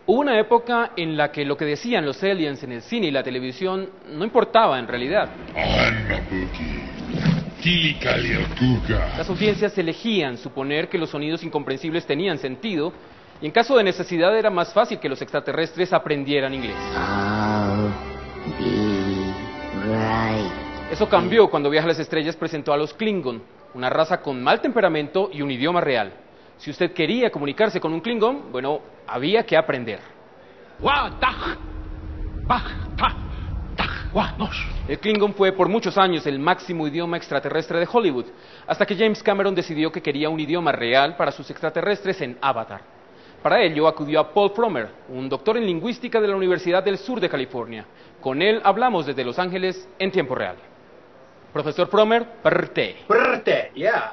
Hubo una época en la que lo que decían los aliens en el cine y la televisión no importaba en realidad. Las audiencias elegían suponer que los sonidos incomprensibles tenían sentido y en caso de necesidad era más fácil que los extraterrestres aprendieran inglés. Eso cambió cuando Viaje a las Estrellas presentó a los Klingon, una raza con mal temperamento y un idioma real. Si usted quería comunicarse con un Klingon, bueno, había que aprender. El Klingon fue por muchos años el máximo idioma extraterrestre de Hollywood, hasta que James Cameron decidió que quería un idioma real para sus extraterrestres en Avatar. Para ello acudió a Paul Frommer, un doctor en lingüística de la Universidad del Sur de California. Con él hablamos desde Los Ángeles en tiempo real. Profesor Frommer, parte. Parte, yeah.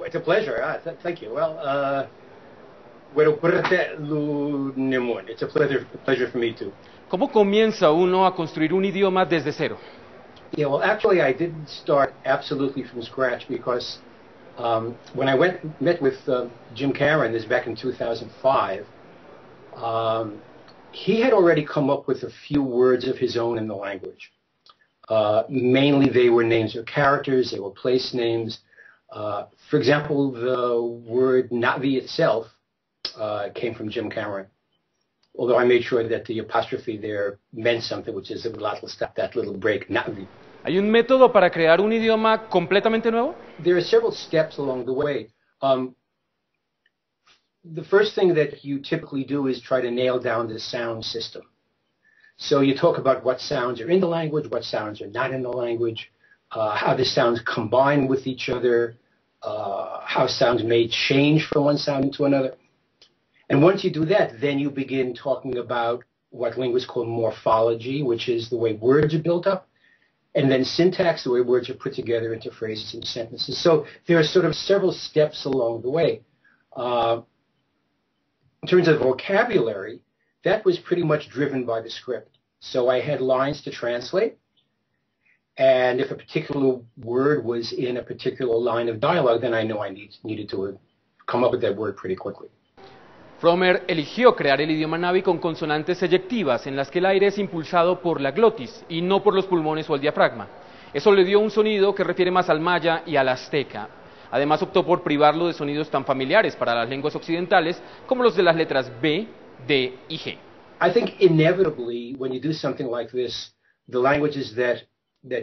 It's a pleasure. Thank you. Well, it's a pleasure for me too. ¿Cómo comienza uno a construir un idioma desde cero? Yeah, well, actually, I didn't start absolutely from scratch because when I met with Jim Cameron, this back in 2005, he had already come up with a few words of his own in the language. Mainly, they were names of characters, they were place names. For example, the word Navi itself came from Jim Cameron, although I made sure that the apostrophe there meant something, which is that little break, Navi. ¿Hay un método para crear un idioma completamente nuevo? There are several steps along the way. The first thing that you typically do is try to nail down the sound system. So you talk about what sounds are in the language, what sounds are not in the language, how the sounds combine with each other, how sounds may change from one sound into another. And once you do that, then you begin talking about what linguists call morphology, which is the way words are built up, and then syntax, the way words are put together into phrases and sentences. So there are sort of several steps along the way. In terms of vocabulary, that was pretty much driven by the script. So I had lines to translate, and if a particular word was in a particular line of dialogue, then I knew I needed to come up with that word pretty quickly. Frommer eligió crear el idioma Navi con consonantes eyectivas, en las que el aire es impulsado por la glotis y no por los pulmones o el diafragma. Eso le dio un sonido que refiere más al maya y al azteca. Además optó por privarlo de sonidos tan familiares para las lenguas occidentales como los de las letras B, D y G. I think inevitably, when you do something like this, the languages that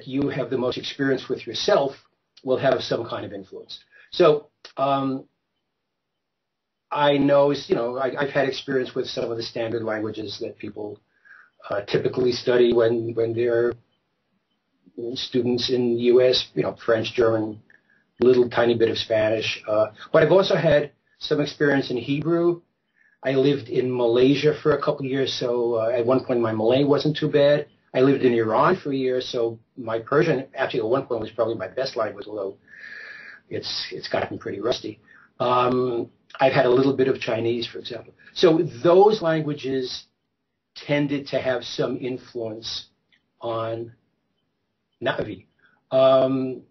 you have the most experience with yourself will have some kind of influence. So, I know, I've had experience with some of the standard languages that people typically study when they're students in the U.S., French, German, little tiny bit of Spanish. But I've also had some experience in Hebrew. I lived in Malaysia for a couple of years, so at one point my Malay wasn't too bad. I lived in Iran for a year, so my Persian actually at one point was probably my best language, although it's gotten pretty rusty. I've had a little bit of Chinese, for example. So those languages tended to have some influence on Navi. The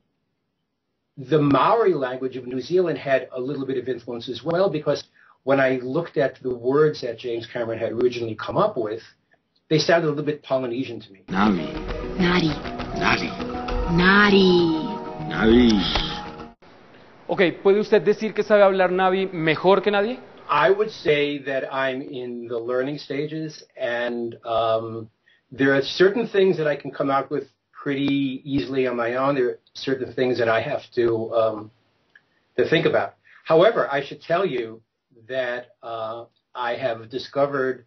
Maori language of New Zealand had a little bit of influence as well, because when I looked at the words that James Cameron had originally come up with, they sounded a little bit Polynesian to me. Navi. Nari. Nari. Nari. Navi. Ok, ¿puede usted decir que sabe hablar Navi mejor que nadie? I would say that I'm in the learning stages, and there are certain things that I can come out with pretty easily on my own. There are certain things that I have to think about. However, I should tell you that I have discovered,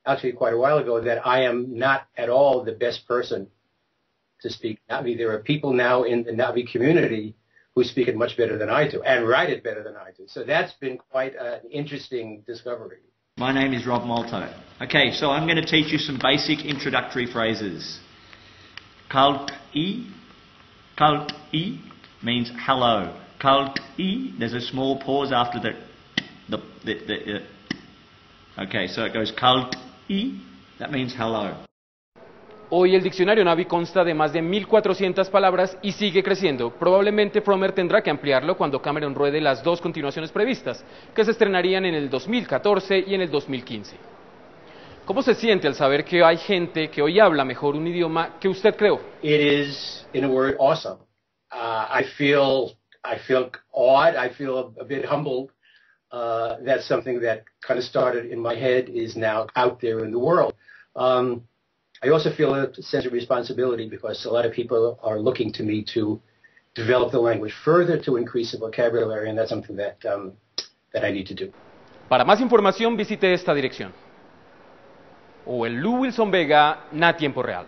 actually quite a while ago, that I am not at all the best person to speak Navi. There are people now in the Navi community who speak it much better than I do and write it better than I do. So that's been quite an interesting discovery. My name is Rob Malto. Okay, so I'm going to teach you some basic introductory phrases. Kalt-i means hello. Kalt-i, there's a small pause after the. Okay, so it goes kalt-i, that means hello. Hoy el diccionario Navi consta de más de 1.400 palabras y sigue creciendo. Probablemente Frommer tendrá que ampliarlo cuando Cameron ruede las 2 continuaciones previstas, que se estrenarían en el 2014 y en el 2015. ¿Cómo se siente al saber que hay gente que hoy habla mejor un idioma que usted creó? It is, in a word, awesome. I feel awed. I feel a bit humbled that something that kind of started in my head is now out there in the world. I also feel a sense of responsibility because a lot of people are looking to me to develop the language further, to increase the vocabulary, and that's something that I need to do. Para más información visite esta dirección o el Lu Wilson Vega na Tiempo Real.